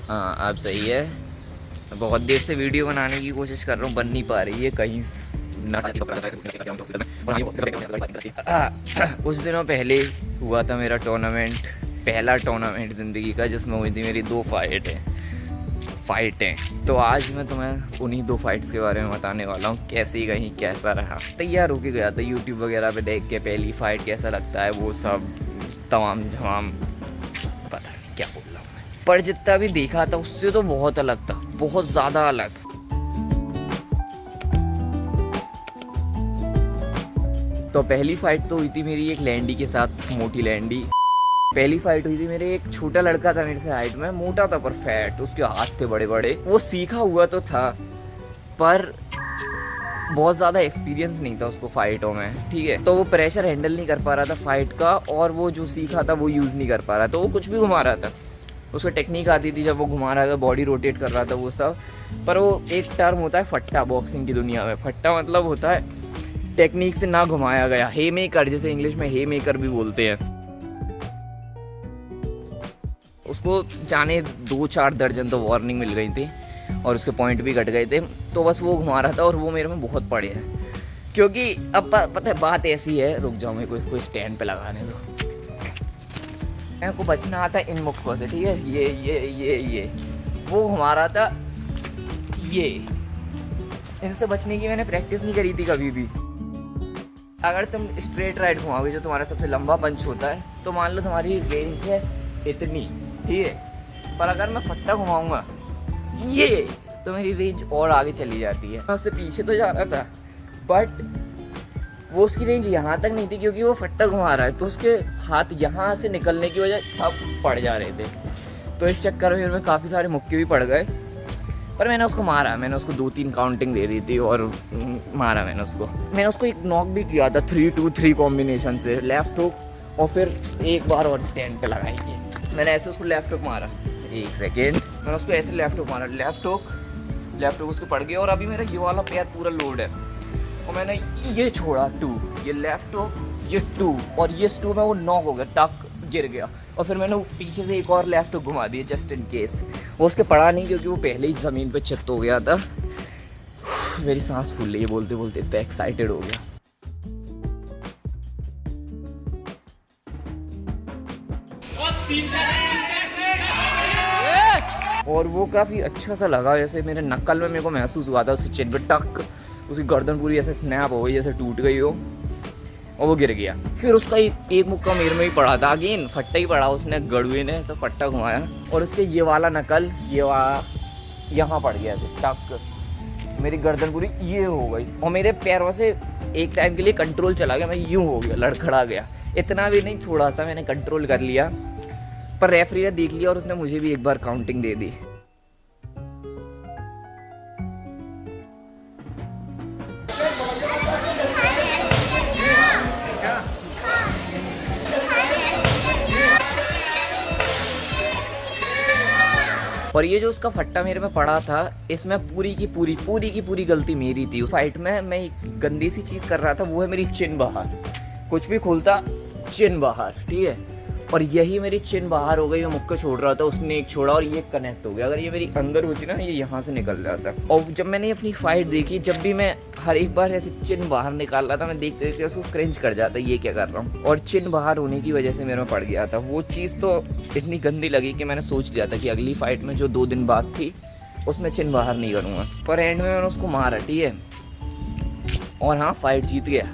हाँ अब सही है। बहुत देर से वीडियो बनाने की कोशिश कर रहा हूँ, बन नहीं पा रही है कहीं कुछ दिनों पहले हुआ था मेरा टूर्नामेंट, पहला टूर्नामेंट ज़िंदगी का, जिसमें हुई थी मेरी 2 फाइटें। तो आज मैं तुम्हें उन्हीं 2 फाइट्स के बारे में बताने वाला हूँ, कैसी गई, कैसा रहा। तैयार होके गया था यूट्यूब वगैरह पे देख के, पहली फ़ाइट कैसा लगता है वो सब तमाम झमाम, पता नहीं क्या बोल रहा हूँ मैं। पर जितना भी देखा था उससे तो बहुत अलग था, बहुत ज़्यादा अलग। तो पहली फाइट तो हुई थी मेरी एक लैंडी के साथ, मोटी लैंडी। पहली फाइट हुई थी मेरे, एक छोटा लड़का था मेरे से हाइट में, मोटा था पर फैट, उसके हाथ थे बड़े बड़े। वो सीखा हुआ तो था पर बहुत ज़्यादा एक्सपीरियंस नहीं था उसको फाइटों में, ठीक है। तो वो प्रेशर हैंडल नहीं कर पा रहा था फाइट का, और वो जो सीखा था वो यूज़ नहीं कर पा रहा था। वो कुछ भी घुमा रहा था, उसको टेक्निक आती थी जब वो घुमा रहा था, बॉडी रोटेट कर रहा था वो सब। पर वो एक टर्म होता है फट्टा, बॉक्सिंग की दुनिया में फट्टा मतलब होता है टेक्निक से ना घुमाया गया, हे मेकर, जैसे इंग्लिश में हे मेकर भी बोलते हैं। उसको जाने 2-4 दर्जन तो वार्निंग मिल गई थी और उसके पॉइंट भी घट गए थे। तो बस वो घुमा रहा था और वो मेरे में बहुत पड़े हैं, क्योंकि अब पता है बात ऐसी है, रुक जाओ मेरे को इसको स्टैंड पे लगाने दो। मेरे को बचना आता है इन मुक्कों से, ठीक है। ये वो घुमा रहा था, ये इनसे बचने की मैंने प्रैक्टिस नहीं करी थी कभी भी। अगर तुम स्ट्रेट राइट घुमाओगे, जो तुम्हारा सबसे लंबा पंच होता है, तो मान लो तुम्हारी रेंज है इतनी, ठीक है। पर अगर मैं फट्टा घुमाऊंगा ये, तो मेरी रेंज और आगे चली जाती है। मैं उससे पीछे तो जा रहा था बट वो उसकी रेंज यहाँ तक नहीं थी, क्योंकि वो फट्टा घुमा रहा है तो उसके हाथ यहाँ से निकलने की वजह थप पड़ जा रहे थे। तो इस चक्कर में काफ़ी सारे मुक्के भी पड़ गए। पर मैंने उसको मारा, मैंने उसको 2-3 काउंटिंग दे दी थी और मारा मैंने उसको एक नॉक भी किया था 3-2-3 कॉम्बिनेशन से, लेफ्ट हुक, और फिर एक बार और स्टैंड पे लगाएंगे। मैंने ऐसे उसको लेफ्ट हुक मारा, एक सेकेंड, मैंने उसको ऐसे लेफ्ट हुक मारा, लेफ्ट हुक उसको पड़ गया। और अभी मेरा ये वाला पैर पूरा लोड है और मैंने ये छोड़ा 2, ये लेफ्ट हुक, ये 2, और ये 2 में वो नॉक हो गया, टक गिर गया। और फिर मैंने पीछे से एक और लेफ्ट घुमा दिया जस्ट इन केस। वो उसके पड़ा नहीं, क्योंकि वो पहले ही ज़मीन पे चित्त हो गया था। मेरी सांस फूल रही है बोलते बोलते, इतना एक्साइटेड हो गया। और वो काफ़ी अच्छा सा लगा, जैसे मेरे नक्कल में मेरे को महसूस हुआ था, उसकी चिन पे टक, उसकी गर्दन पूरी ऐसे स्नैप हो गई, जैसे टूट गई हो, और वो गिर गया। फिर उसका एक मुक्का मेरे में ही पड़ा था, अगेन फट्टा ही पड़ा, उसने गड़ुए ने ऐसा फट्टा घुमाया और उसके ये वाला नकल यहाँ पड़ गया ऐसे टक, मेरी गर्दन पूरी ये हो गई और मेरे पैरों से एक टाइम के लिए कंट्रोल चला गया, मैं यूँ हो गया, लड़खड़ा गया। इतना भी नहीं, थोड़ा सा मैंने कंट्रोल कर लिया, पर रेफरी ने देख लिया और उसने मुझे भी एक बार काउंटिंग दे दी। और ये जो उसका फट्टा मेरे में पड़ा था, इसमें पूरी की पूरी गलती मेरी थी। उस फाइट में मैं एक गंदी सी चीज़ कर रहा था, वो है मेरी चिन बाहर, कुछ भी खोलता चिन बाहर, ठीक है। और यही मेरी चिन बाहर हो गई, मैं मुक्का छोड़ रहा था, उसने एक छोड़ा और ये कनेक्ट हो गया। अगर ये मेरी अंदर होती ना, ये यहाँ से निकल जाता। और जब मैंने अपनी फाइट देखी, जब भी मैं हर एक बार ऐसे चिन बाहर निकाल रहा था, मैं देखते देखते उसको क्रिंज कर जाता, ये क्या कर रहा हूँ। और चिन बाहर होने की वजह से मेरे में पड़ गया था। वो चीज़ तो इतनी गंदी लगी कि मैंने सोच लिया था कि अगली फाइट में जो 2 दिन बाद थी, उसमें चिन बाहर नहीं करूँगा। पर एंड में मैंने उसको मारा, ठीक है, और हाँ फाइट जीत गया।